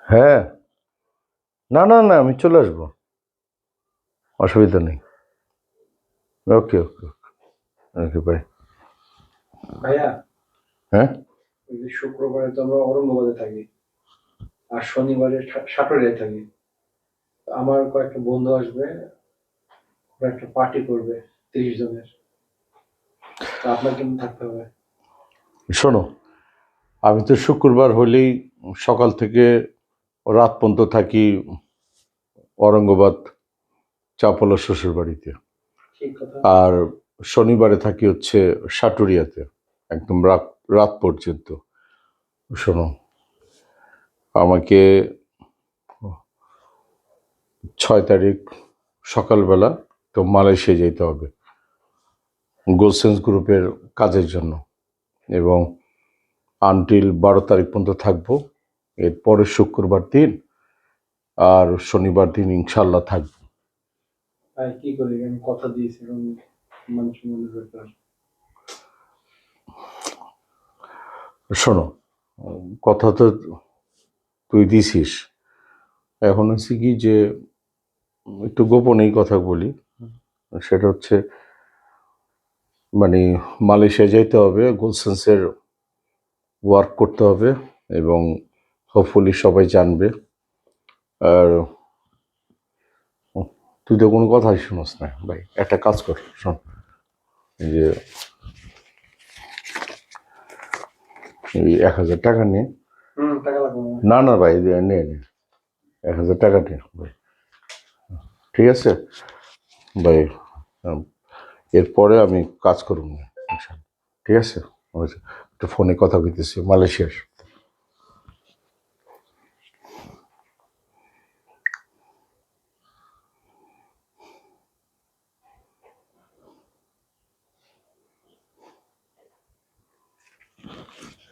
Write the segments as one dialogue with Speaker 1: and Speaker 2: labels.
Speaker 1: হ্যাঁ, না না না, আমি চলে আসবো, অসুবিধা নেই। ওকে ওকে ওকে, বাই।
Speaker 2: ভাইয়া,
Speaker 1: হ্যাঁ,
Speaker 2: ওই যে শুক্রবারে তো আমরা ঔরঙ্গাবাদে থাকি, আর শনিবারে সাটোরিয়ায় থাকি। আমার কয়েকটা বন্ধু আসবে, ওরা একটা পার্টি করবে 30 জনের। তো আপনার কিন্তু থাকতে হবে।
Speaker 1: শোনো, আমি তো শুক্রবার হলেই সকাল থেকে রাত পর্যন্ত থাকি ঔরঙ্গাবাদ চাপলা শ্বশুর বাড়িতে।
Speaker 2: ঠিক কথা।
Speaker 1: আর শনিবারে থাকি হচ্ছে সাটুরিয়াতে, একদম রাত রাত পর্যন্ত। শোনো, আমাকে 6 তারিখ সকালবেলা তো মালয়েশিয়া যেতে হবে গোলসেন্স গ্রুপের কাজের জন্য, এবং আনটিল 12 তারিখ পর্যন্ত থাকবো। এরপরে শুক্রবার দিন আর শনিবার দিন ইনশাল্লাহ থাকবো।
Speaker 2: ভাই কি করি, আমি কথা দিয়েছি, এখন মানুষ মনে ব্যাপার।
Speaker 1: শোনো, কথা তো তুই দিছিস, এখন হচ্ছে কি যে একটু গোপনেই কথা বলি। সেটা হচ্ছে মানে মালয়েশিয়া যাইতে হবে, গোলসেন্সের ওয়ার্ক করতে হবে, এবং হোপফুলি সবাই জানবে। আর তুই তো কোনো কথাই শুনোস না ভাই, একটা কাজ কর, শোন, এই যে এই 1,000 টাকা নে।
Speaker 2: টাকা লাগবে না।
Speaker 1: না না ভাই, নে নে, 1,000 টাকা নে ভাই, ঠিক আছে ভাই। এরপরে আমি কাজ করব না, ইনশাল্লাহ, ঠিক আছে। একটু ফোনে কথা বলতেছি মালয়েশিয়ার।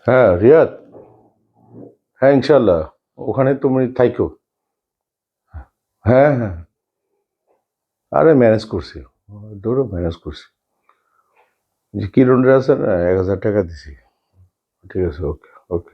Speaker 1: হ্যাঁ রিয়াদ, হ্যাঁ ইনশাল্লাহ, ওখানে তুমি থাইকো। হ্যাঁ হ্যাঁ, আরে ম্যানেজ করছি, দৌড়ো ম্যানেজ করছি। যে কিরণরা আছে না, 1,000 টাকা দিছি, ঠিক আছে, ওকে ওকে।